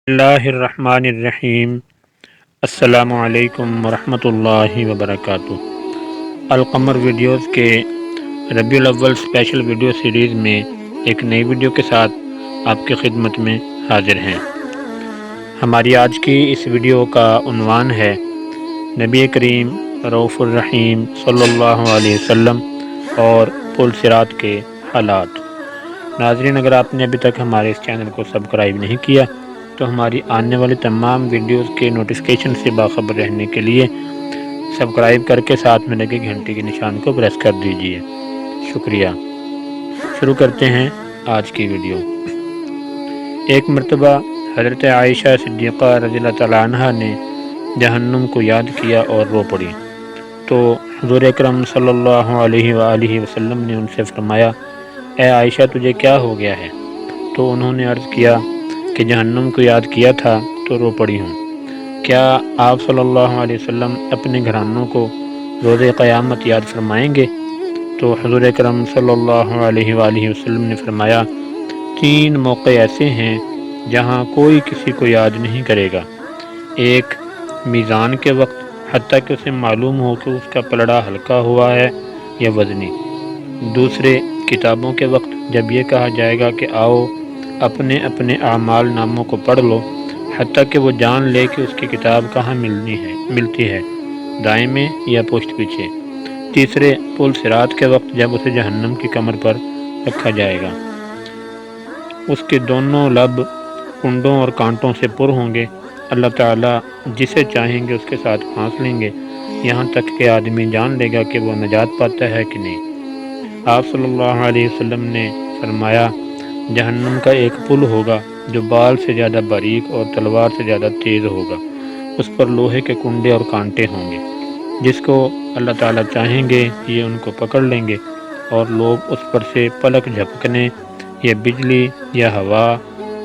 اللہ الرحمن الرحیم۔ السلام علیکم ورحمۃ اللہ وبرکاتہ۔ القمر ویڈیوز کے ربیع الاول اسپیشل ویڈیو سیریز میں ایک نئی ویڈیو کے ساتھ آپ کی خدمت میں حاضر ہیں۔ ہماری آج کی اس ویڈیو کا عنوان ہے نبی کریم رؤوف الرحیم صلی اللہ علیہ وسلم اور پل صراط کے حالات۔ ناظرین، اگر آپ نے ابھی تک ہمارے اس چینل کو سبسکرائب نہیں کیا تو ہماری آنے والی تمام ویڈیوز کے نوٹیفیکیشن سے باخبر رہنے کے لیے سبسکرائب کر کے ساتھ میں لگے گھنٹی کے نشان کو پریس کر دیجیے۔ شکریہ۔ شروع کرتے ہیں آج کی ویڈیو۔ ایک مرتبہ حضرت عائشہ صدیقہ رضی اللہ تعالیٰ عنہ نے جہنم کو یاد کیا اور رو پڑی تو حضور اکرم صلی اللہ علیہ وآلہ وسلم نے ان سے فرمایا، اے عائشہ، تجھے کیا ہو گیا ہے؟ تو انہوں نے عرض کیا کہ جہنم کو یاد کیا تھا تو رو پڑی ہوں۔ کیا آپ صلی اللہ علیہ وسلم اپنے گھرانوں کو روز قیامت یاد فرمائیں گے؟ تو حضور اکرم صلی اللہ علیہ وآلہ وسلم نے فرمایا، 3 موقع ایسے ہیں جہاں کوئی کسی کو یاد نہیں کرے گا۔ ایک، میزان کے وقت، حتیٰ کہ اسے معلوم ہو کہ اس کا پلڑا ہلکا ہوا ہے یا وزنی۔ دوسرے، کتابوں کے وقت، جب یہ کہا جائے گا کہ آؤ اپنے اپنے اعمال ناموں کو پڑھ لو، حتیٰ کہ وہ جان لے کہ اس کی کتاب کہاں ملتی ہے، دائیں میں یا پشت پیچھے۔ تیسرے، پل صراط کے وقت، جب اسے جہنم کی کمر پر رکھا جائے گا، اس کے دونوں لب کنڈوں اور کانٹوں سے پر ہوں گے۔ اللہ تعالیٰ جسے چاہیں گے اس کے ساتھ پھانس لیں گے، یہاں تک کہ آدمی جان لے گا کہ وہ نجات پاتا ہے کہ نہیں۔ آپ صلی اللہ علیہ وسلم نے فرمایا، جہنم کا ایک پل ہوگا جو بال سے زیادہ باریک اور تلوار سے زیادہ تیز ہوگا، اس پر لوہے کے کنڈے اور کانٹے ہوں گے۔ جس کو اللہ تعالیٰ چاہیں گے یہ ان کو پکڑ لیں گے اور لوگ اس پر سے پلک جھپکنے یا بجلی یا ہوا،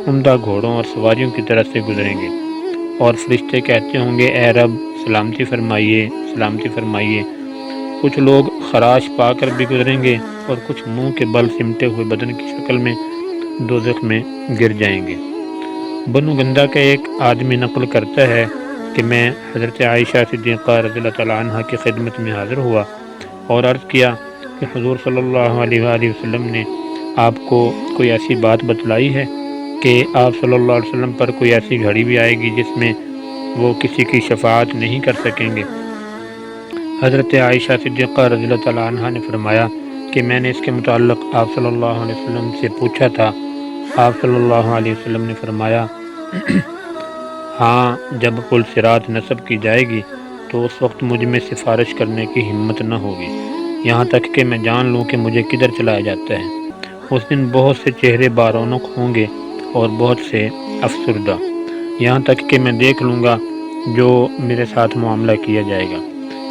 عمدہ گھوڑوں اور سواریوں کی طرح سے گزریں گے، اور فرشتے کہتے ہوں گے، اے رب، سلامتی فرمائیے، سلامتی فرمائیے۔ کچھ لوگ خراش پا کر بھی گزریں گے اور کچھ منہ کے بل سمٹے ہوئے بدن کی شکل میں دوزخ میں گر جائیں گے۔ بنو گندہ کا ایک آدمی نقل کرتا ہے کہ میں حضرت عائشہ صدیقہ رضی اللہ تعالیٰ عنہ کی خدمت میں حاضر ہوا اور عرض کیا کہ حضور صلی اللہ علیہ وآلہ وسلم نے آپ کو کوئی ایسی بات بتلائی ہے کہ آپ صلی اللہ علیہ وسلم پر کوئی ایسی گھڑی بھی آئے گی جس میں وہ کسی کی شفاعت نہیں کر سکیں گے؟ حضرت عائشہ صدیقہ رضی اللہ تعالیٰ عنہ نے فرمایا کہ میں نے اس کے متعلق آپ صلی اللہ علیہ وسلم سے پوچھا تھا۔ آپ صلی اللہ علیہ وسلم نے فرمایا، ہاں، جب پل صراط نصب کی جائے گی تو اس وقت مجھ میں سفارش کرنے کی ہمت نہ ہوگی، یہاں تک کہ میں جان لوں کہ مجھے کدھر چلایا جاتا ہے۔ اس دن بہت سے چہرے بارونق ہوں گے اور بہت سے افسردہ، یہاں تک کہ میں دیکھ لوں گا جو میرے ساتھ معاملہ کیا جائے گا۔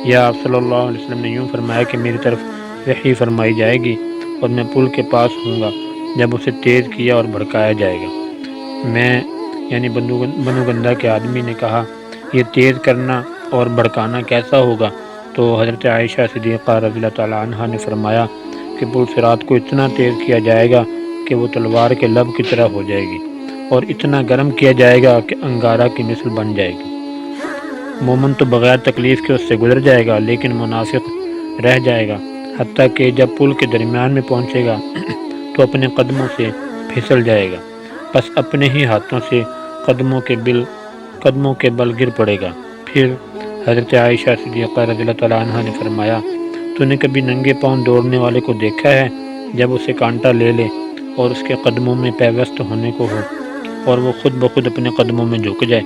یا آپ صلی اللہ علیہ وسلم نے یوں فرمایا کہ میری طرف وحی فرمائی جائے گی اور میں پل کے پاس ہوں گا جب اسے تیز کیا اور بھڑکایا جائے گا۔ میں یعنی بنو گندہ کے آدمی نے کہا، یہ تیز کرنا اور بھڑکانا کیسا ہوگا؟ تو حضرت عائشہ صدیقہ رضی اللہ تعالیٰ عنہ نے فرمایا کہ پل صراط کو اتنا تیز کیا جائے گا کہ وہ تلوار کے لب کی طرح ہو جائے گی، اور اتنا گرم کیا جائے گا کہ انگارہ کی مثل بن جائے گی۔ مومن تو بغیر تکلیف کے اس سے گزر جائے گا، لیکن منافق رہ جائے گا، حتیٰ کہ جب پل کے درمیان میں پہنچے گا تو اپنے قدموں سے پھسل جائے گا، بس اپنے ہی ہاتھوں سے قدموں کے بل گر پڑے گا۔ پھر حضرت عائشہ صدیقہ رضی اللہ تعالیٰ عنہ نے فرمایا، تو نے کبھی ننگے پاؤں دوڑنے والے کو دیکھا ہے؟ جب اسے کانٹا لے لے اور اس کے قدموں میں پیوست ہونے کو ہو اور وہ خود بخود اپنے قدموں میں جھک جائے،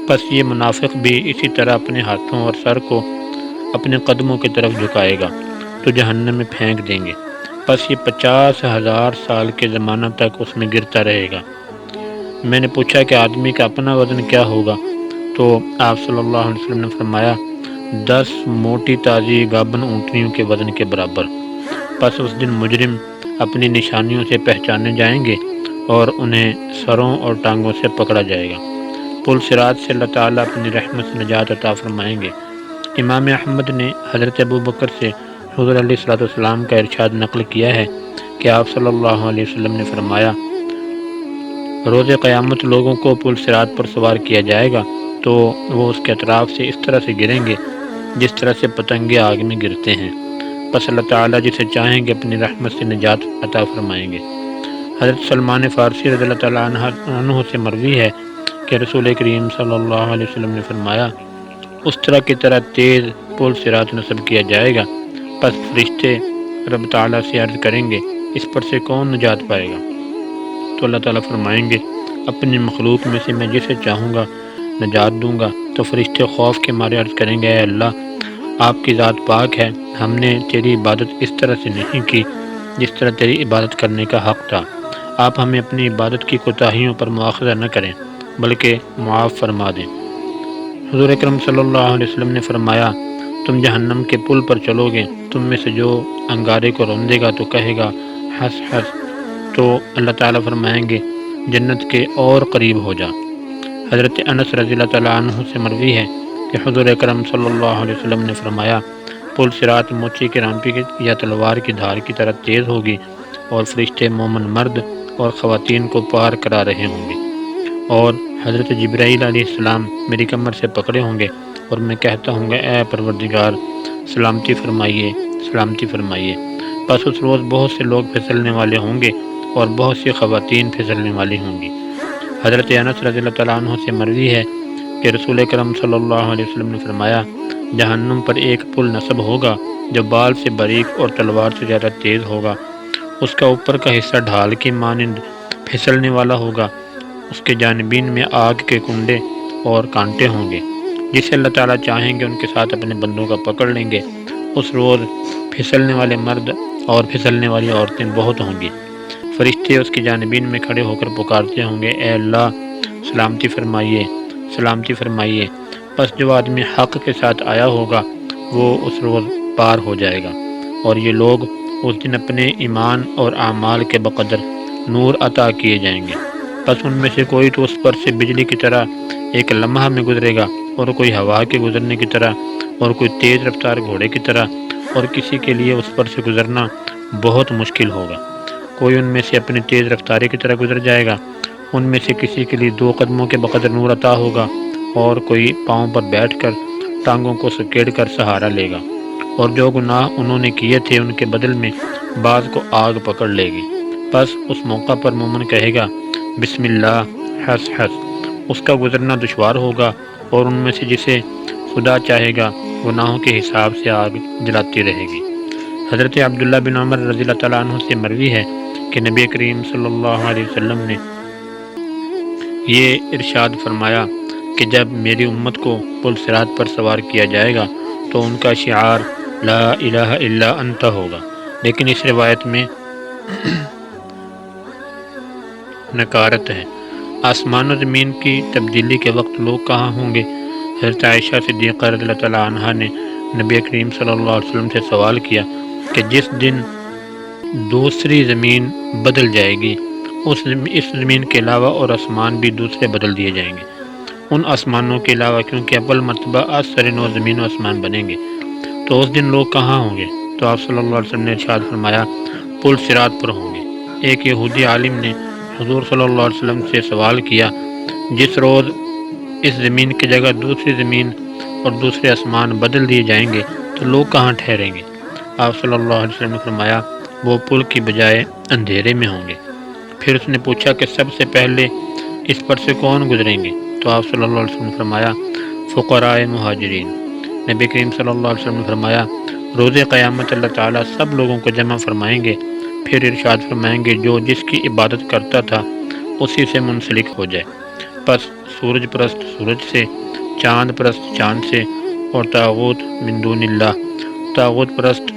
بس یہ منافق بھی اسی طرح اپنے ہاتھوں اور سر کو اپنے قدموں کی طرف جھکائے گا تو جہنم میں پھینک دیں گے، بس یہ 50,000 سال کے زمانہ تک اس میں گرتا رہے گا۔ میں نے پوچھا کہ آدمی کا اپنا وزن کیا ہوگا؟ تو آپ صلی اللہ علیہ وسلم نے فرمایا، 10 موٹی تازی گابن اونٹنیوں کے وزن کے برابر۔ بس اس دن مجرم اپنی نشانیوں سے پہچانے جائیں گے اور انہیں سروں اور ٹانگوں سے پکڑا جائے گا۔ پل صراط سے اللہ تعالیٰ اپنی رحمت سے نجات عطا فرمائیں گے۔ امام احمد نے حضرت ابو بکر سے حضور علیہ السلام کا ارشاد نقل کیا ہے کہ آپ صلی اللہ علیہ وسلم نے فرمایا، روز قیامت لوگوں کو پل صراط پر سوار کیا جائے گا تو وہ اس کے اطراف سے اس طرح سے گریں گے جس طرح سے پتنگے آگ میں گرتے ہیں۔ پس اللہ تعالیٰ جسے چاہیں گے اپنی رحمت سے نجات عطا فرمائیں گے۔ حضرت سلمان فارسی رضی اللہ تعالیٰ عنہ سے مروی ہے کہ رسول کریم صلی اللہ علیہ وسلم نے فرمایا، اس طرح کی طرح تیز پل صراط نصب کیا جائے گا، پس فرشتے رب تعالیٰ سے عرض کریں گے اس پر سے کون نجات پائے گا؟ تو اللہ تعالیٰ فرمائیں گے اپنی مخلوق میں سے میں جسے چاہوں گا نجات دوں گا۔ تو فرشتے خوف کے مارے عرض کریں گے، اے اللہ آپ کی ذات پاک ہے، ہم نے تیری عبادت اس طرح سے نہیں کی جس طرح تیری عبادت کرنے کا حق تھا، آپ ہمیں اپنی عبادت کی کوتاہیوں پر مؤاخذہ نہ کریں بلکہ معاف فرما دیں۔ حضور اکرم صلی اللہ علیہ وسلم نے فرمایا، تم جہنم کے پل پر چلو گے، تم میں سے جو انگارے کو روندے گا تو کہے گا ہنس ہنس، تو اللہ تعالیٰ فرمائیں گے جنت کے اور قریب ہو جا۔ حضرت انس رضی اللہ تعالیٰ عنہ سے مروی ہے کہ حضور اکرم صلی اللہ علیہ وسلم نے فرمایا، پل صراط موچی کے رامپی یا تلوار کی دھار کی طرح تیز ہوگی اور فرشتے مومن مرد اور خواتین کو پار کرا رہے ہوں گے، اور حضرت جبرائیل علیہ السلام میری کمر سے پکڑے ہوں گے اور میں کہتا ہوں گا، اے پروردگار سلامتی فرمائیے سلامتی فرمائیے۔ پس اس روز بہت سے لوگ پھسلنے والے ہوں گے اور بہت سی خواتین پھسلنے والی ہوں گی۔ حضرت انس رضی اللہ تعالیٰ عنہ سے مروی ہے کہ رسول اکرم صلی اللہ علیہ وسلم نے فرمایا، جہنم پر ایک پل نصب ہوگا جو بال سے باریک اور تلوار سے زیادہ تیز ہوگا، اس کا اوپر کا حصہ ڈھال کی مانند پھسلنے والا ہوگا، اس کے جانبین میں آگ کے کنڈے اور کانٹے ہوں گے، جسے اللہ تعالیٰ چاہیں گے ان کے ساتھ اپنے بندوں کا پکڑ لیں گے۔ اس روز پھسلنے والے مرد اور پھسلنے والی عورتیں بہت ہوں گی، فرشتے اس کی جانبین میں کھڑے ہو کر پکارتے ہوں گے، اے اللہ سلامتی فرمائیے سلامتی فرمائیے۔ پس جو آدمی حق کے ساتھ آیا ہوگا وہ اس روز پار ہو جائے گا، اور یہ لوگ اس دن اپنے ایمان اور اعمال کے بقدر نور عطا کیے جائیں گے۔ پس ان میں سے کوئی تو اس پر سے بجلی کی طرح ایک لمحہ میں گزرے گا، اور کوئی ہوا کے گزرنے کی طرح، اور کوئی تیز رفتار گھوڑے کی طرح، اور کسی کے لیے اس پر سے گزرنا بہت مشکل ہوگا۔ کوئی ان میں سے اپنی تیز رفتاری کی طرح گزر جائے گا، ان میں سے کسی کے لیے 2 قدموں کے بقدر نور عطا ہوگا، اور کوئی پاؤں پر بیٹھ کر ٹانگوں کو سکیڑ کر سہارا لے گا، اور جو گناہ انہوں نے کیے تھے ان کے بدل میں بعض کو آگ پکڑ لے گی۔ پس اس موقع پر مومن کہے گا، بسم اللہ ہنس ہنس، اس کا گزرنا دشوار ہوگا، اور ان میں سے جسے خدا چاہے گا گناہوں کے حساب سے آگ جلاتی رہے گی۔ حضرت عبداللہ بن عمر رضی اللہ تعالیٰ عنہ سے مروی ہے کہ نبی کریم صلی اللہ علیہ وسلم نے یہ ارشاد فرمایا کہ جب میری امت کو پل صراط پر سوار کیا جائے گا تو ان کا شعار لا الہ الا انت ہوگا، لیکن اس روایت میں نکارت ہے۔ آسمان و زمین کی تبدیلی کے وقت لوگ کہاں ہوں گے؟ حضرت عائشہ صدیقہ رضی اللہ تعالیٰ عنہا نے نبی کریم صلی اللہ علیہ وسلم سے سوال کیا کہ جس دن دوسری زمین بدل جائے گی اس زمین کے علاوہ اور آسمان بھی دوسرے بدل دیے جائیں گے، ان آسمانوں کے علاوہ، کیونکہ اول مرتبہ آج سر نو زمین و آسمان بنیں گے، تو اس دن لوگ کہاں ہوں گے؟ تو آپ صلی اللہ علیہ وسلم نے ارشاد فرمایا، پل صراط پر ہوں گے۔ ایک یہودی عالم نے حضور صلی اللہ علیہ وسلم سے سوال کیا، جس روز اس زمین کی جگہ دوسری زمین اور دوسرے آسمان بدل دیے جائیں گے تو لوگ کہاں ٹھہریں گے؟ آپ صلی اللہ علیہ وسلم نے فرمایا، وہ پل کی بجائے اندھیرے میں ہوں گے۔ پھر اس نے پوچھا کہ سب سے پہلے اس پر سے کون گزریں گے؟ تو آپ صلی اللہ علیہ وسلم نے فرمایا، فقراء مہاجرین۔ نبی کریم صلی اللہ علیہ وسلم نے فرمایا، روز قیامت اللہ تعالیٰ سب لوگوں کو جمع فرمائیں گے، پھر ارشاد فرمائیں گے جو جس کی عبادت کرتا تھا اسی سے منسلک ہو جائے۔ پس سورج پرست سورج سے، چاند پرست چاند سے، اور طاغوت من دون اللہ طاغوت پرست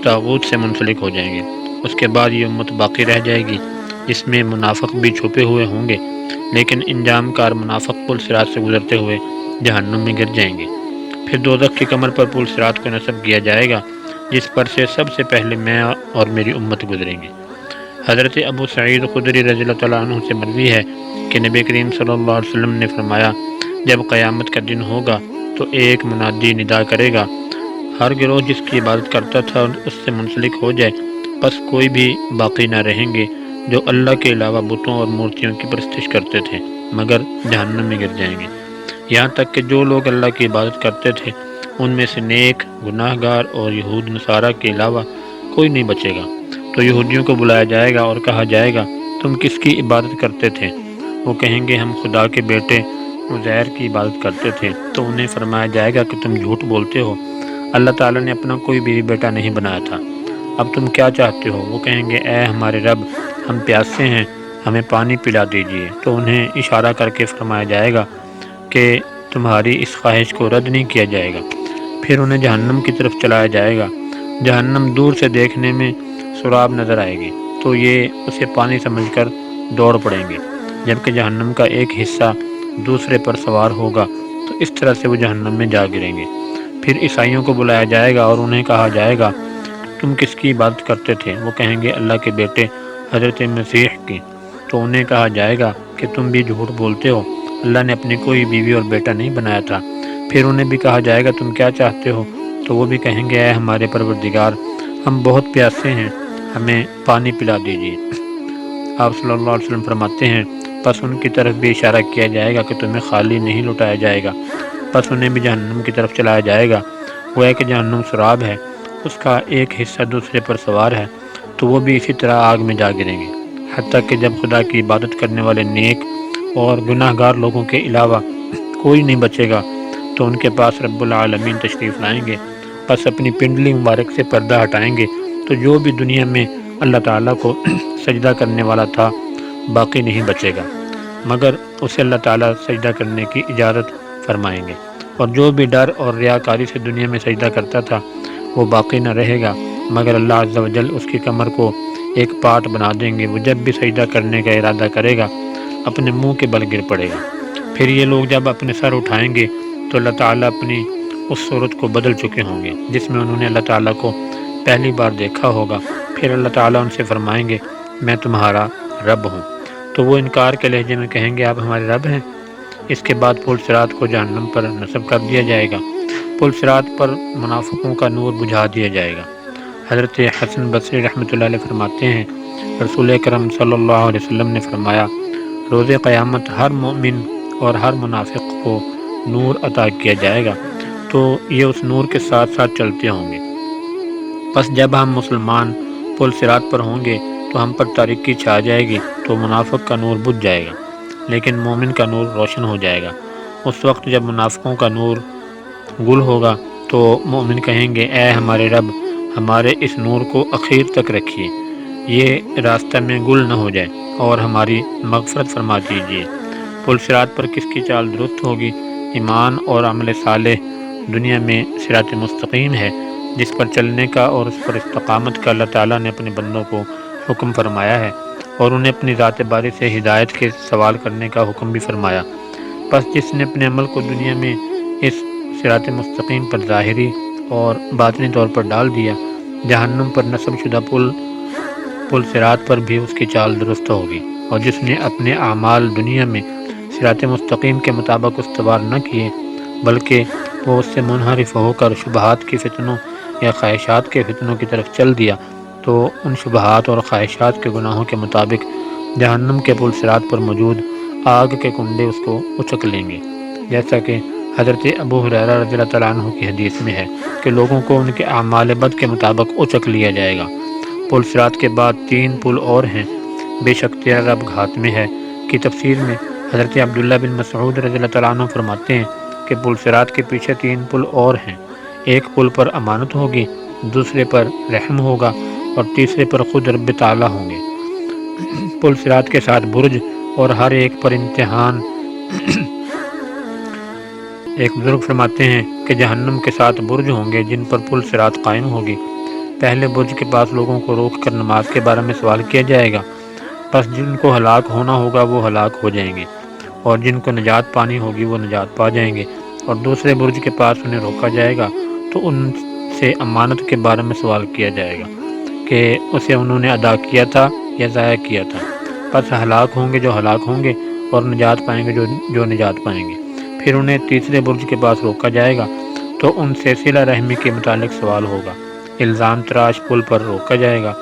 طاغوت سے منسلک ہو جائیں گے۔ اس کے بعد یہ امت باقی رہ جائے گی جس میں منافق بھی چھپے ہوئے ہوں گے، لیکن انجام کار منافق پل صراط سے گزرتے ہوئے جہنم میں گر جائیں گے۔ پھر دوزخ کی کمر پر پل صراط کو نصب کیا جائے گا جس پر سے سب سے پہلے میں اور میری امت گزریں گے۔ حضرت ابو سعید خدری رضی اللہ تعالیٰ عنہ سے مروی ہے کہ نبی کریم صلی اللہ علیہ وسلم نے فرمایا، جب قیامت کا دن ہوگا تو ایک منادی ندا کرے گا، ہر گروہ جس کی عبادت کرتا تھا اس سے منسلک ہو جائے، پس کوئی بھی باقی نہ رہیں گے جو اللہ کے علاوہ بتوں اور مورتیوں کی پرستش کرتے تھے مگر جہنم میں گر جائیں گے۔ یہاں تک کہ جو لوگ اللہ کی عبادت کرتے تھے ان میں سے نیک، گناہ گار اور یہود نصارہ کے علاوہ کوئی نہیں بچے گا۔ تو یہودیوں کو بلایا جائے گا اور کہا جائے گا تم کس کی عبادت کرتے تھے؟ وہ کہیں گے ہم خدا کے بیٹے عزیر کی عبادت کرتے تھے۔ تو انہیں فرمایا جائے گا کہ تم جھوٹ بولتے ہو، اللہ تعالیٰ نے اپنا کوئی بیوی بیٹا نہیں بنایا تھا، اب تم کیا چاہتے ہو؟ وہ کہیں گے اے ہمارے رب، ہم پیاسے ہیں، ہمیں پانی پلا دیجیے۔ تو انہیں اشارہ کر کے فرمایا جائے گا کہ تمہاری اس خواہش کو رد نہیں کیا جائے گا۔ پھر انہیں جہنم کی طرف چلایا جائے گا۔ جہنم دور سے دیکھنے میں سراب نظر آئے گی تو یہ اسے پانی سمجھ کر دوڑ پڑیں گے، جبکہ جہنم کا ایک حصہ دوسرے پر سوار ہوگا، تو اس طرح سے وہ جہنم میں جا گریں گے۔ پھر عیسائیوں کو بلایا جائے گا اور انہیں کہا جائے گا تم کس کی عبادت کرتے تھے؟ وہ کہیں گے اللہ کے بیٹے حضرت مسیح کی۔ تو انہیں کہا جائے گا کہ تم بھی جھوٹ بولتے ہو، اللہ نے اپنی کوئی بیوی اور بیٹا نہیں بنایا تھا۔ پھر انہیں بھی کہا جائے گا تم کیا چاہتے ہو؟ تو وہ بھی کہیں گے اے ہمارے پروردگار، ہم بہت پیاسے ہیں، ہمیں پانی پلا دیجیے۔ آپ صلی اللہ علیہ وسلم فرماتے ہیں پس ان کی طرف بھی اشارہ کیا جائے گا کہ تمہیں خالی نہیں لوٹایا جائے گا، پس انہیں بھی جہنم کی طرف چلایا جائے گا۔ گویا کہ جہنم سراب ہے، اس کا ایک حصہ دوسرے پر سوار ہے، تو وہ بھی اسی طرح آگ میں جا گریں گے، حتیٰ کہ جب خدا کی عبادت کرنے والے نیک اور گناہ گار لوگوں کے علاوہ کوئی نہیں بچے گا تو ان کے پاس رب العالمین تشریف لائیں گے، پس اپنی پنڈلی مبارک سے پردہ ہٹائیں گے، تو جو بھی دنیا میں اللہ تعالیٰ کو سجدہ کرنے والا تھا باقی نہیں بچے گا، مگر اسے اللہ تعالیٰ سجدہ کرنے کی اجازت فرمائیں گے، اور جو بھی ڈر اور ریاکاری سے دنیا میں سجدہ کرتا تھا وہ باقی نہ رہے گا، مگر اللہ عز و جل اس کی کمر کو ایک پاٹ بنا دیں گے، وہ جب بھی سجدہ کرنے کا ارادہ کرے گا اپنے منہ کے بل گر پڑے گا۔ پھر یہ لوگ جب اپنے سر اٹھائیں گے تو اللہ تعالیٰ اپنی اس صورت کو بدل چکے ہوں گے جس میں انہوں نے اللہ تعالیٰ کو پہلی بار دیکھا ہوگا۔ پھر اللہ تعالیٰ ان سے فرمائیں گے میں تمہارا رب ہوں، تو وہ انکار کے لہجے میں کہیں گے آپ ہمارے رب ہیں۔ اس کے بعد پل صراط کو جہنم پر نصب کر دیا جائے گا، پل صراط پر منافقوں کا نور بجھا دیا جائے گا۔ حضرت حسن بصری رحمۃ اللہ علیہ فرماتے ہیں رسول اکرم صلی اللہ علیہ وسلم نے فرمایا روز قیامت ہر مومن اور ہر منافق کو نور عطا کیا جائے گا، تو یہ اس نور کے ساتھ ساتھ چلتے ہوں گے۔ پس جب ہم مسلمان پل صراط پر ہوں گے تو ہم پر تاریکی چھا جائے گی، تو منافق کا نور بجھ جائے گا لیکن مومن کا نور روشن ہو جائے گا۔ اس وقت جب منافقوں کا نور گل ہوگا تو مومن کہیں گے اے ہمارے رب، ہمارے اس نور کو اخیر تک رکھیے، یہ راستہ میں گل نہ ہو جائے، اور ہماری مغفرت فرما دیجیے۔ پل صراط پر کس کی چال درست ہوگی؟ ایمان اور عمل صالح دنیا میں صراط مستقیم ہے جس پر چلنے کا اور اس پر استقامت کا اللہ تعالیٰ نے اپنے بندوں کو حکم فرمایا ہے، اور انہیں اپنی ذات باری سے ہدایت کے سوال کرنے کا حکم بھی فرمایا۔ پس جس نے اپنے عمل کو دنیا میں اس صراط مستقیم پر ظاہری اور باطنی طور پر ڈال دیا، جہنم پر نصب شدہ پل صراط پر بھی اس کی چال درست ہوگی، اور جس نے اپنے اعمال دنیا میں صراط مستقیم کے مطابق استوار نہ کیے بلکہ وہ اس سے منحرف ہو کر شبہات کی فتنوں یا خواہشات کے فتنوں کی طرف چل دیا، تو ان شبہات اور خواہشات کے گناہوں کے مطابق جہنم کے پل صراط پر موجود آگ کے کنڈے اس کو اچک لیں گے، جیسا کہ حضرت ابو ہریرہ رضی اللہ تعالیٰ عنہ کی حدیث میں ہے کہ لوگوں کو ان کے اعمال بد کے مطابق اچک لیا جائے گا۔ پل صراط کے بعد 3 پل اور ہیں، بے شک تیرا رب گھات میں ہے کی تفسیر میں حضرت عبداللہ بن مسعود رضی اللہ تعالیٰ عنہ فرماتے ہیں کہ پل صراط کے پیچھے 3 پل اور ہیں، ایک پل پر امانت ہوگی، دوسرے پر رحم ہوگا، اور تیسرے پر خود رب تعالیٰ ہوں گے۔ پل صراط کے ساتھ برج، اور ہر ایک پر امتحان۔ ایک بزرگ فرماتے ہیں کہ جہنم کے 7 برج ہوں گے جن پر پل صراط قائم ہوگی۔ پہلے برج کے پاس لوگوں کو روک کر نماز کے بارے میں سوال کیا جائے گا، پس جن کو ہلاک ہونا ہوگا وہ ہلاک ہو جائیں گے، اور جن کو نجات پانی ہوگی وہ نجات پا جائیں گے، اور دوسرے برج کے پاس انہیں روکا جائے گا تو ان سے امانت کے بارے میں سوال کیا جائے گا کہ اسے انہوں نے ادا کیا تھا یا ضائع کیا تھا، پس ہلاک ہوں گے جو ہلاک ہوں گے، اور نجات پائیں گے جو نجات پائیں گے۔ پھر انہیں تیسرے برج کے پاس روکا جائے گا تو ان سے صلہ رحمی کے متعلق سوال ہوگا، الزام تراش پل پر روکا جائے گا۔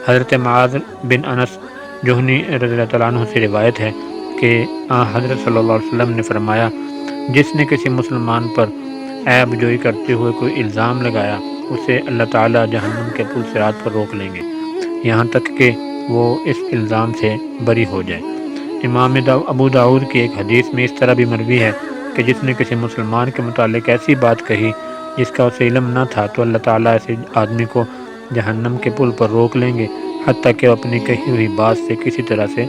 حضرت معاذ بن انس جوہنی رضی اللہ تعالیٰ عنہ سے روایت ہے کہ حضرت صلی اللہ علیہ وسلم نے فرمایا، جس نے کسی مسلمان پر عیب جوئی کرتے ہوئے کوئی الزام لگایا، اسے اللہ تعالیٰ جہنم کے پل صراط پر روک لیں گے یہاں تک کہ وہ اس الزام سے بری ہو جائے۔ امام ابو داؤد کی ایک حدیث میں اس طرح بھی مروی ہے کہ جس نے کسی مسلمان کے متعلق ایسی بات کہی جس کا اسے علم نہ تھا، تو اللہ تعالیٰ ایسے آدمی کو جہنم کے پل پر روک لیں گے حتیٰ کہ وہ اپنی کہی ہوئی بات سے کسی طرح سے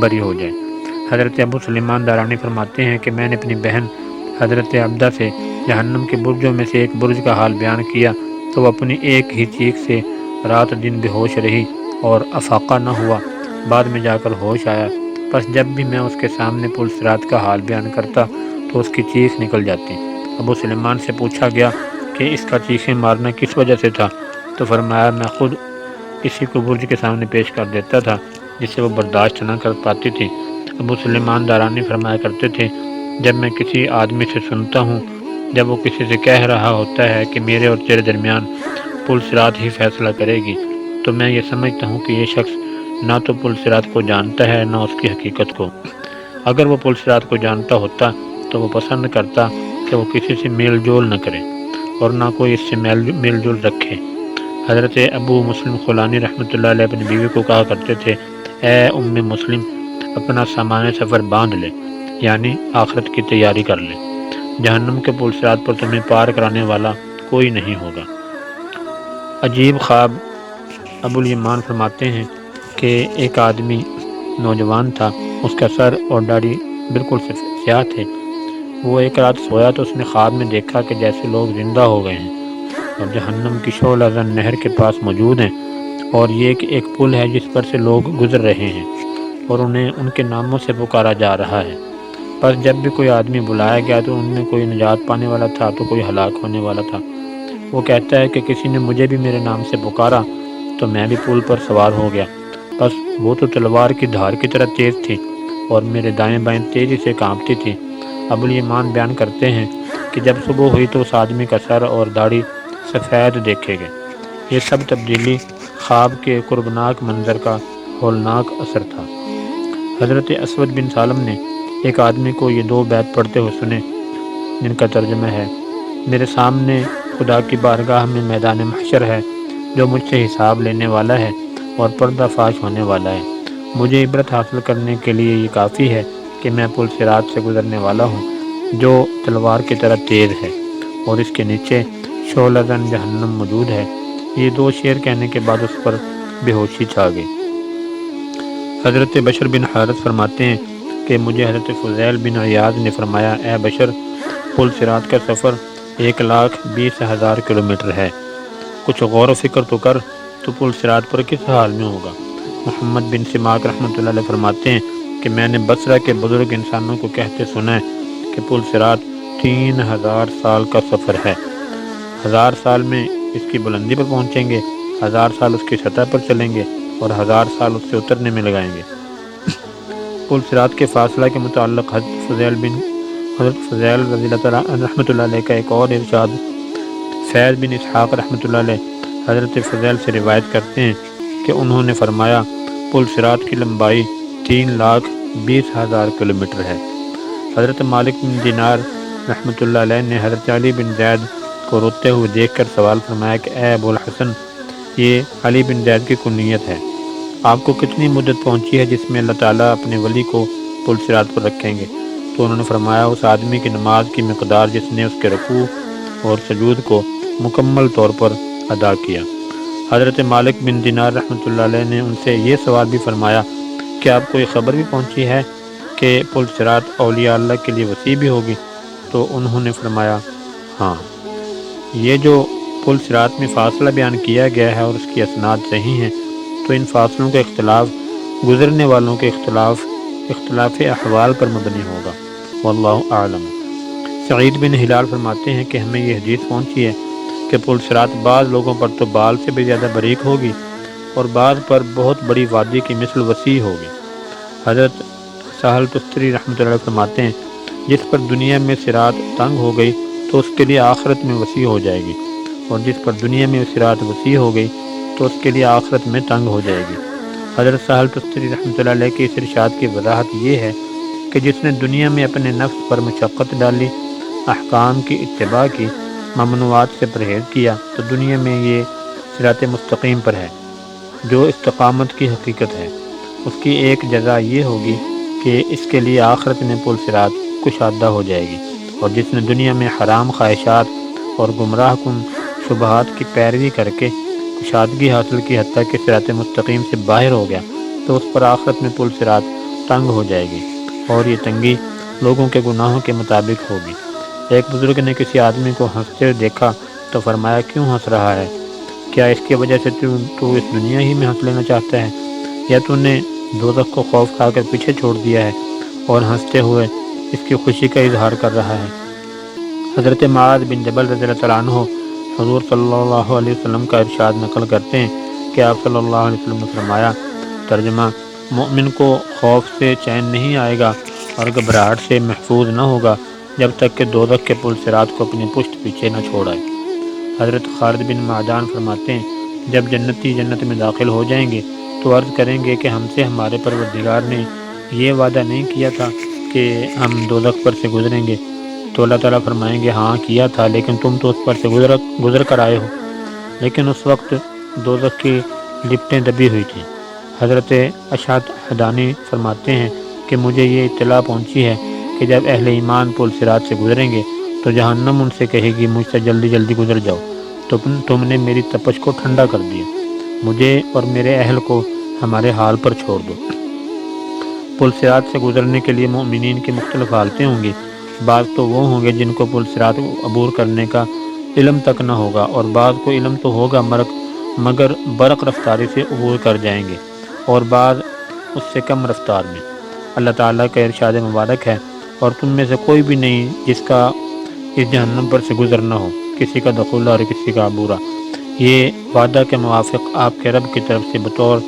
بری ہو جائے۔ حضرت ابو سلیمان دارانی فرماتے ہیں کہ میں نے اپنی بہن حضرت عبدہ سے جہنم کے برجوں میں سے ایک برج کا حال بیان کیا تو وہ اپنی ایک ہی چیخ سے رات دن بے ہوش رہی اور افاقہ نہ ہوا، بعد میں جا کر ہوش آیا۔ پس جب بھی میں اس کے سامنے پل صراط کا حال بیان کرتا تو اس کی چیخ نکل جاتی۔ ابو سلیمان سے پوچھا گیا کہ اس کا چیخیں مارنا کس وجہ سے تھا، تو فرمایا، میں خود کسی کو برج کے سامنے پیش کر دیتا تھا جسے وہ برداشت نہ کر پاتی تھی۔ ابو سلیمان دارانی فرمایا کرتے تھے، جب میں کسی آدمی سے سنتا ہوں جب وہ کسی سے کہہ رہا ہوتا ہے کہ میرے اور تیرے درمیان پل صراط ہی فیصلہ کرے گی، تو میں یہ سمجھتا ہوں کہ یہ شخص نہ تو پل صراط کو جانتا ہے نہ اس کی حقیقت کو۔ اگر وہ پل صراط کو جانتا ہوتا تو وہ پسند کرتا کہ وہ کسی سے میل جول نہ کرے اور نہ کوئی اس سے میل جول رکھے۔ حضرت ابو مسلم خولانی رحمۃ اللہ علیہ اپنی بیوی کو کہا کرتے تھے، اے ام مسلم، اپنا سامان سفر باندھ لے، یعنی آخرت کی تیاری کر لے، جہنم کے پل صراط پر تمہیں پار کرانے والا کوئی نہیں ہوگا۔ عجیب خواب۔ ابو الیمان فرماتے ہیں کہ ایک آدمی نوجوان تھا، اس کا سر اور داڑھی بالکل سیاہ تھے۔ وہ ایک رات سویا تو اس نے خواب میں دیکھا کہ جیسے لوگ زندہ ہو گئے ہیں اور جہنم کی شعلہ زن نہر کے پاس موجود ہیں، اور یہ کہ ایک پل ہے جس پر سے لوگ گزر رہے ہیں اور انہیں ان کے ناموں سے پکارا جا رہا ہے۔ پر جب بھی کوئی آدمی بلایا گیا تو ان میں کوئی نجات پانے والا تھا تو کوئی ہلاک ہونے والا تھا۔ وہ کہتا ہے کہ کسی نے مجھے بھی میرے نام سے پکارا تو میں بھی پل پر سوار ہو گیا، بس وہ تو تلوار کی دھار کی طرح تیز تھی اور میرے دائیں بائیں تیزی سے کانپتی تھی۔ ابو الیمان بیان کرتے ہیں کہ جب صبح ہوئی تو اس آدمی کا سر اور داڑھی سفید دیکھے گئے۔ یہ سب تبدیلی خواب کے قربناک منظر کا ہولناک اثر تھا۔ حضرت اسود بن سالم نے ایک آدمی کو یہ دو بیت پڑھتے ہوئے سنے، جن کا ترجمہ ہے، میرے سامنے خدا کی بارگاہ میں میدان محشر ہے جو مجھ سے حساب لینے والا ہے اور پردہ فاش ہونے والا ہے۔ مجھے عبرت حاصل کرنے کے لیے یہ کافی ہے کہ میں پل صراط سے گزرنے والا ہوں جو تلوار کی طرح تیز ہے اور اس کے نیچے شعلہ زن جہنم موجود ہے۔ یہ دو شعر کہنے کے بعد اس پر بے ہوشی چھا گئی۔ حضرت بشر بن حارث فرماتے ہیں کہ مجھے حضرت فضیل بن عیاض نے فرمایا، اے بشر، پل صراط کا سفر 1,20,000 کلومیٹر ہے، کچھ غور و فکر تو کر، تو پل صراط پر کس حال میں ہوگا؟ محمد بن سماک رحمۃ اللہ علیہ فرماتے ہیں کہ میں نے بصرہ کے بزرگ انسانوں کو کہتے سنا ہے کہ پل صراط 3,000 سال کا سفر ہے۔ 1000 سال میں اس کی بلندی پر پہنچیں گے، 1000 سال اس کی سطح پر چلیں گے اور 1000 سال اس سے اترنے میں لگائیں گے۔ پل صراط کے فاصلہ کے متعلق حضرت فضیل رضی اللہ تعالیٰ رحمۃ اللہ علیہ کا ایک اور ارشاد، فیض بن اسحاق رحمۃ اللہ علیہ حضرت فضیل سے روایت کرتے ہیں کہ انہوں نے فرمایا، پل صراط کی لمبائی 3,20,000 کلومیٹر ہے۔ حضرت مالک بن دینار رحمۃ اللہ علیہ نے حضرت علی بن زید کو روتے ہوئے دیکھ کر سوال فرمایا کہ اے ابو الحسن، یہ علی بن زید کی کنیت ہے، آپ کو کتنی مدت پہنچی ہے جس میں اللہ تعالیٰ اپنے ولی کو پل صراط پر رکھیں گے؟ تو انہوں نے فرمایا، اس آدمی کی نماز کی مقدار جس نے اس کے رکوع اور سجود کو مکمل طور پر ادا کیا۔ حضرت مالک بن دینار رحمۃ اللہ علیہ نے ان سے یہ سوال بھی فرمایا کہ آپ کو یہ خبر بھی پہنچی ہے کہ پل صراط اولیاء اللہ کے لیے وسیع بھی ہوگی؟ تو انہوں نے فرمایا، ہاں۔ یہ جو پل صراط میں فاصلہ بیان کیا گیا ہے اور اس کی اسناد صحیح ہیں، تو ان فاصلوں کا اختلاف گزرنے والوں کے اختلاف احوال پر مبنی ہوگا، واللہ اعلم۔ سعید بن ہلال فرماتے ہیں کہ ہمیں یہ حدیث پہنچی ہے کہ پل صراط بعض لوگوں پر تو بال سے بھی زیادہ باریک ہوگی اور بعض پر بہت بڑی وادی کی مثل وسیع ہوگی۔ حضرت سہل تستری رحمۃ اللہ فرماتے ہیں، جس پر دنیا میں صراط تنگ ہو گئی تو اس کے لیے آخرت میں وسیع ہو جائے گی، اور جس پر دنیا میں صراط وسیع ہو گئی تو اس کے لیے آخرت میں تنگ ہو جائے گی۔ حضرت سہل تستری رحمۃ اللہ علیہ کے اس ارشاد کی وضاحت یہ ہے کہ جس نے دنیا میں اپنے نفس پر مشقت ڈالی، احکام کی اتباع کی، ممنوعات سے پرہیز کیا، تو دنیا میں یہ صراط مستقیم پر ہے جو استقامت کی حقیقت ہے۔ اس کی ایک جزا یہ ہوگی کہ اس کے لیے آخرت میں پل صراط کشادہ ہو جائے گی، اور جس نے دنیا میں حرام خواہشات اور گمراہ کن شبہات کی پیروی کر کے کشادگی حاصل کی، حتیٰ کہ صراط مستقیم سے باہر ہو گیا، تو اس پر آخرت میں پل صراط تنگ ہو جائے گی، اور یہ تنگی لوگوں کے گناہوں کے مطابق ہوگی۔ ایک بزرگ نے کسی آدمی کو ہنستے دیکھا تو فرمایا، کیوں ہنس رہا ہے؟ کیا اس کی وجہ سے تو اس دنیا ہی میں ہنس لینا چاہتا ہے، یا تو نے دوزخ کو خوف کھا کر پیچھے چھوڑ دیا ہے اور ہنستے ہوئے اس کی خوشی کا اظہار کر رہا ہے؟ حضرت معاذ بن جبل رضی اللہ عنہ حضور صلی اللہ علیہ وسلم کا ارشاد نقل کرتے ہیں کہ آپ صلی اللہ علیہ وسلم نے فرمایا، ترجمہ: مومن کو خوف سے چین نہیں آئے گا اور گھبراہٹ سے محفوظ نہ ہوگا جب تک کہ دوزخ کے پل صراط کو اپنی پشت پیچھے نہ چھوڑائے۔ حضرت خالد بن معدان فرماتے ہیں، جب جنتی جنت میں داخل ہو جائیں گے تو عرض کریں گے کہ ہم سے ہمارے پروردگار نے یہ وعدہ نہیں کیا تھا کہ ہم دوزخ پر سے گزریں گے؟ تو اللہ تعالیٰ فرمائیں گے، ہاں کیا تھا، لیکن تم تو اس پر سے گزر کر آئے ہو۔ لیکن اس وقت دوزخ کی لپٹیں دبی ہوئی تھیں۔ حضرت اشعث حدانی فرماتے ہیں کہ مجھے یہ اطلاع پہنچی ہے کہ جب اہل ایمان پل صراط سے گزریں گے تو جہنم ان سے کہے گی، مجھ سے جلدی جلدی گزر جاؤ، تم نے میری تپش کو ٹھنڈا کر دیا، مجھے اور میرے اہل کو ہمارے حال پر چھوڑ دو۔ پل صراط سے گزرنے کے لیے مومنین کی مختلف حالتیں ہوں گی۔ بعض تو وہ ہوں گے جن کو پل صراط عبور کرنے کا علم تک نہ ہوگا، اور بعض کو علم تو ہوگا مگر برق رفتاری سے عبور کر جائیں گے، اور بعض اس سے کم رفتار میں۔ اللہ تعالیٰ کا ارشاد مبارک ہے، اور تم میں سے کوئی بھی نہیں جس کا اس جہنم پر سے گزرنا ہو، کسی کا دخولہ اور کسی کا عبورہ۔ یہ وعدہ کے موافق آپ کے رب کی طرف سے بطور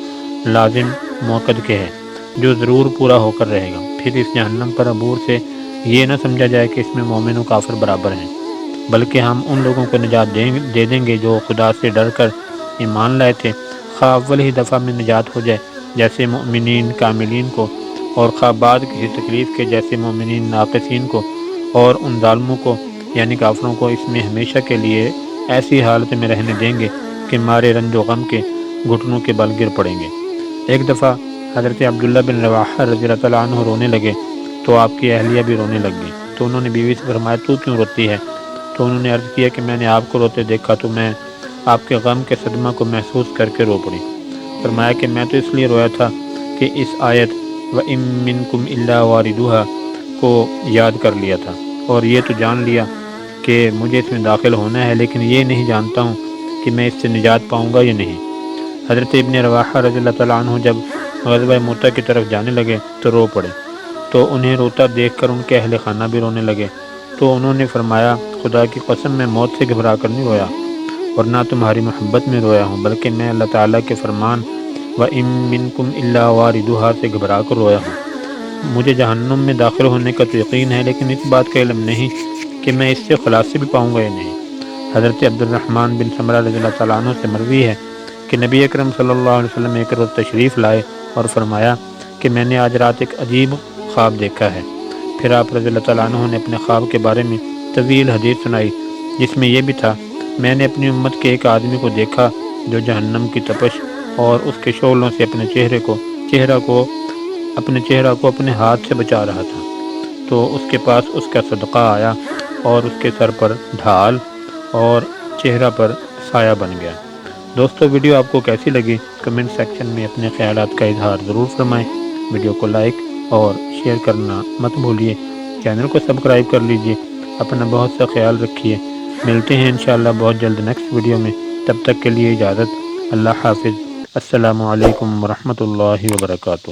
لازم موقد کے ہے، جو ضرور پورا ہو کر رہے گا۔ پھر اس جہنم پر عبور سے یہ نہ سمجھا جائے کہ اس میں مومن و کافر برابر ہیں، بلکہ ہم ان لوگوں کو نجات دے دیں گے جو خدا سے ڈر کر ایمان لائے تھے، خواہ اول ہی دفعہ میں نجات ہو جائے جیسے مومنین کاملین کو، اور خواہ بعد کسی تکلیف کے جیسے مومنین ناقصین کو، اور ان ظالموں کو یعنی کافروں کو اس میں ہمیشہ کے لیے ایسی حالت میں رہنے دیں گے کہ مارے رنج و غم کے گھٹنوں کے بل گر پڑیں گے۔ ایک دفعہ حضرت عبداللہ بن رواحہ رضی اللہ تعالیٰ عنہ رونے لگے تو آپ کی اہلیہ بھی رونے لگ گئی، تو انہوں نے بیوی سے فرمایا، تو کیوں روتی ہے؟ تو انہوں نے عرض کیا کہ میں نے آپ کو روتے دیکھا تو میں آپ کے غم کے صدمہ کو محسوس کر کے رو پڑی۔ فرمایا کہ میں تو اس لیے رویا تھا کہ اس آیت وَإِن مِّنكُمْ إِلَّا وَارِدُهَا کو یاد کر لیا تھا، اور یہ تو جان لیا کہ مجھے اس میں داخل ہونا ہے، لیکن یہ نہیں جانتا ہوں کہ میں اس سے نجات پاؤں گا یا نہیں۔ حضرت ابن رواحہ رضی اللہ تعالیٰ عنہ جب غزوہ موتہ کی طرف جانے لگے تو رو پڑے، تو انہیں روتا دیکھ کر ان کے اہل خانہ بھی رونے لگے، تو انہوں نے فرمایا، خدا کی قسم میں موت سے گھبرا کر نہیں رویا، اور نہ تمہاری محبت میں رویا ہوں، بلکہ میں اللہ تعالیٰ کے فرمان وَإِن مِّنكُمْ إِلَّا وَارِدُهَا سے گھبرا کر رویا ہوں۔ مجھے جہنم میں داخل ہونے کا تو یقین ہے، لیکن اس بات کا علم نہیں کہ میں اس سے خلاصی بھی پاؤں گا یا نہیں۔ حضرت عبد الرحمن بن سمرہ رضی اللہ تعالیٰ عنہ سے مروی ہے کہ نبی اکرم صلی اللہ علیہ وسلم ایک روز تشریف لائے اور فرمایا کہ میں نے آج رات ایک عجیب خواب دیکھا ہے۔ پھر آپ رضی اللہ تعالیٰ عنہ نے اپنے خواب کے بارے میں طویل حدیث سنائی، جس میں یہ بھی تھا، میں نے اپنی امت کے ایک آدمی کو دیکھا جو جہنم کی تپش اور اس کے شعلوں سے اپنے چہرہ کو اپنے ہاتھ سے بچا رہا تھا، تو اس کے پاس اس کا صدقہ آیا اور اس کے سر پر ڈھال اور چہرہ پر سایہ بن گیا۔ دوستو، ویڈیو آپ کو کیسی لگی؟ کمنٹ سیکشن میں اپنے خیالات کا اظہار ضرور فرمائیں۔ ویڈیو کو لائک اور شیئر کرنا مت بھولیے، چینل کو سبسکرائب کر لیجئے۔ اپنا بہت سا خیال رکھیے، ملتے ہیں انشاءاللہ بہت جلد نیکسٹ ویڈیو میں۔ تب تک کے لیے اجازت، اللہ حافظ، السلام علیکم ورحمۃ اللہ وبرکاتہ۔